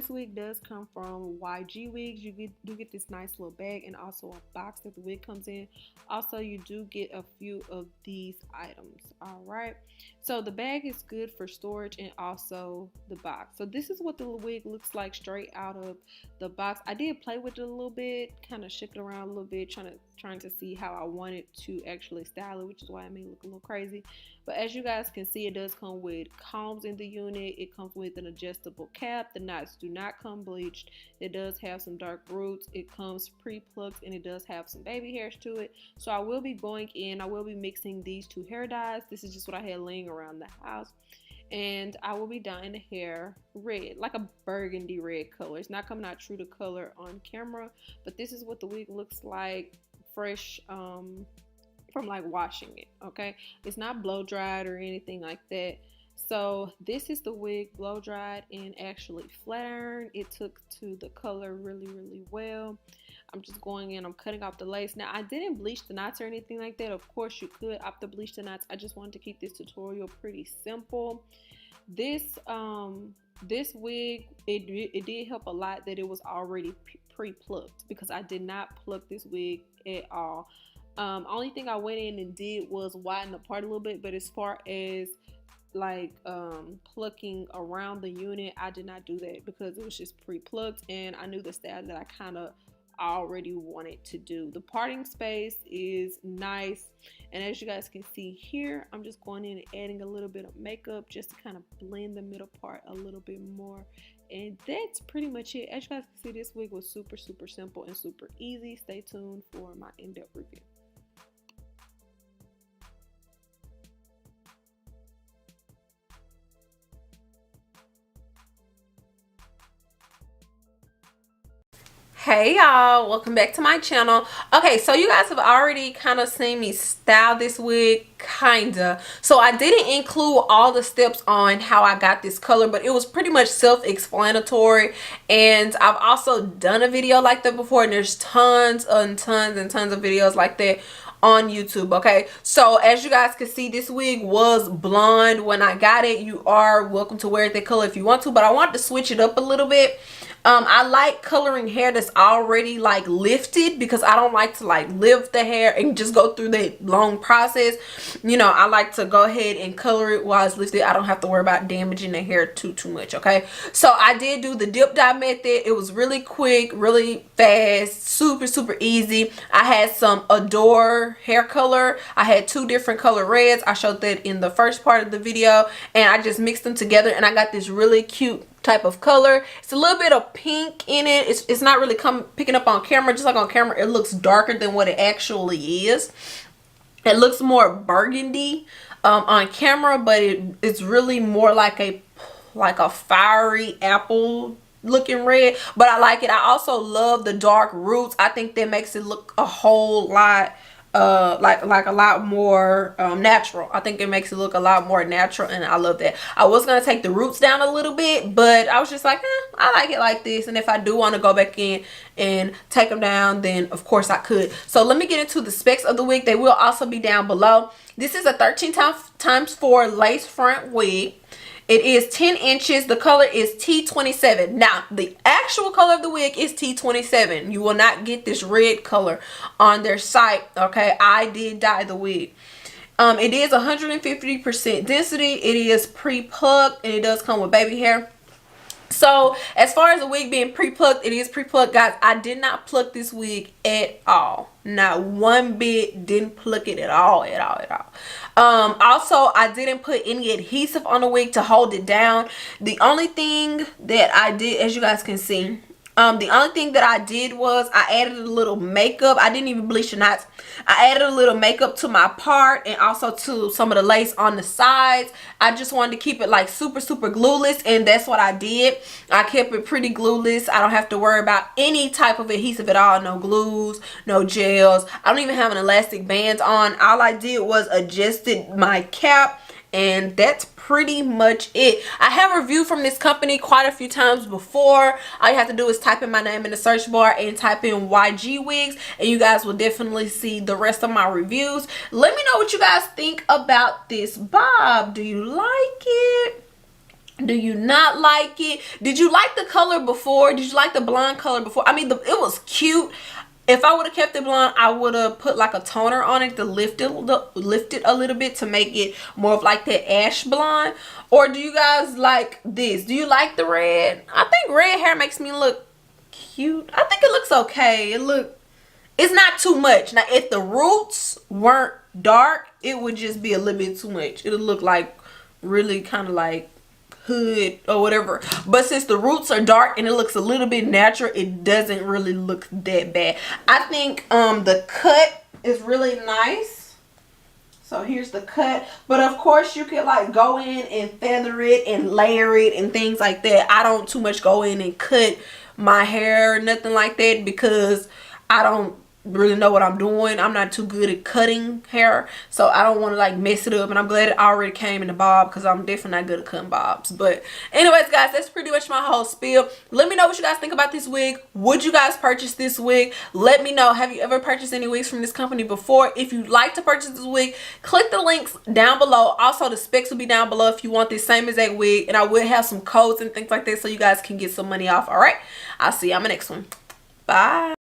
this wig does come from YGwigs. You do get this nice little bag and also a box that the wig comes in. Also, you do get a few of these items. All right. So the bag is good for storage and also the box. So this is what the wig looks like straight out of the box. I did play with it a little bit, kind of shook it around a little bit, trying to see how I wanted to actually style it, which is why it may look a little crazy. But as you guys can see, it does come with combs in the unit. It comes with an adjustable cap. The knots do not come bleached. It does have some dark roots. It comes pre-plucked and it does have some baby hairs to it. So I will be going in, I will be mixing these two hair dyes. This is just what I had laying around the house. And I will be dyeing the hair red, like a burgundy red color. It's not coming out true to color on camera, but this is what the wig looks like fresh from like washing it. Okay, it's not blow dried or anything like that. So this is the wig blow dried and actually flat iron. It took to the color really well. I'm just going in, I'm cutting off the lace. Now I didn't bleach the knots or anything like that. Of course you could opt to bleach the knots. I just wanted to keep this tutorial pretty simple. This wig, it did help a lot that it was already pre-plucked, because I did not pluck this wig at all. Only thing I went in and did was widen the part a little bit, but as far as like plucking around the unit, I did not do that because it was just pre-plucked and I knew the style that I kind of already wanted to do. The parting space is nice, and as you guys can see here, I'm just going in and adding a little bit of makeup just to kind of blend the middle part a little bit more, and that's pretty much it. As you guys can see, this wig was super simple and super easy. Stay tuned for my in-depth review. Hey y'all, welcome back to my channel. Okay, so you guys have already kind of seen me style this wig, kinda. So I didn't include all the steps on how I got this color, but it was pretty much self-explanatory, and I've also done a video like that before, and there's tons and tons of videos like that on YouTube. Okay, so as you guys can see, this wig was blonde when I got it. You are welcome to wear that color if you want to, but I wanted to switch it up a little bit. I like coloring hair that's already like lifted, because I don't like to like lift the hair and just go through that long process. You know, I like to go ahead and color it while it's lifted. I don't have to worry about damaging the hair too much. Okay, so I did do the dip dye method. It was really quick, really fast, super easy. I had some Adore hair color. I had two different color reds. I showed that in the first part of the video, and I just mixed them together and I got this really cute type of color. It's a little bit of pink in it. It's not really picking up on camera. Just like on camera, it looks darker than what it actually is. It looks more burgundy on camera, but it's really more like a fiery apple looking red, but I like it. I also love the dark roots. I think that makes it look a whole lot like a lot more natural. I think it makes it look a lot more natural, and I love that. I was gonna take the roots down a little bit, but I was just like, I like it like this, and if I do want to go back in and take them down, then of course I could. So let me get into the specs of the wig. They will also be down below. This is a 13 times 4 lace front wig. It is 10 inches. The color is T27. Now, the actual color of the wig is T27. You will not get this red color on their site. Okay, I did dye the wig. It is 150% density. It is pre-plucked, and it does come with baby hair. So as far as the wig being pre-plucked, it is pre-plucked, guys. I did not pluck this wig at all. Not one bit. Didn't pluck it at all. Also, I didn't put any adhesive on the wig to hold it down. The only thing that I did, as you guys can see, the only thing that I did was I added a little makeup. I didn't even bleach the knots. I added a little makeup to my part and also to some of the lace on the sides. I just wanted to keep it like super glueless, and that's what I did. I kept it pretty glueless. I don't have to worry about any type of adhesive at all. No glues, no gels. I don't even have an elastic band on. All I did was adjusted my cap, and that's pretty much it. I have reviewed from this company quite a few times before. All you have to do is type in my name in the search bar and type in YGwigs, and you guys will definitely see the rest of my reviews. Let me know what you guys think about this bob. Do you like it? Do you not like it? Did you like the color before? Did you like the blonde color before? I mean, it was cute. If I would have kept it blonde, I would have put like a toner on it to lift it a little bit to make it more of like that ash blonde. Or do you guys like this? Do you like the red? I think red hair makes me look cute. I think it looks okay. It's not too much. Now, if the roots weren't dark, it would just be a little bit too much. It'll look like really kind of like hood or whatever. But since the roots are dark and it looks a little bit natural, it doesn't really look that bad. I think the cut is really nice. So here's the cut. But of course you could like go in and feather it and layer it and things like that. I don't too much go in and cut my hair or nothing like that because I don't really know what I'm doing. I'm not too good at cutting hair, so I don't want to like mess it up. And I'm glad it already came in the bob because I'm definitely not good at cutting bobs. But anyways, guys, that's pretty much my whole spiel. Let me know what you guys think about this wig. Would you guys purchase this wig? Let me know. Have you ever purchased any wigs from this company before? If you'd like to purchase this wig, click the links down below. Also, the specs will be down below if you want this same exact wig, and I will have some codes and things like that so you guys can get some money off. All right, I'll see you on my next one. Bye.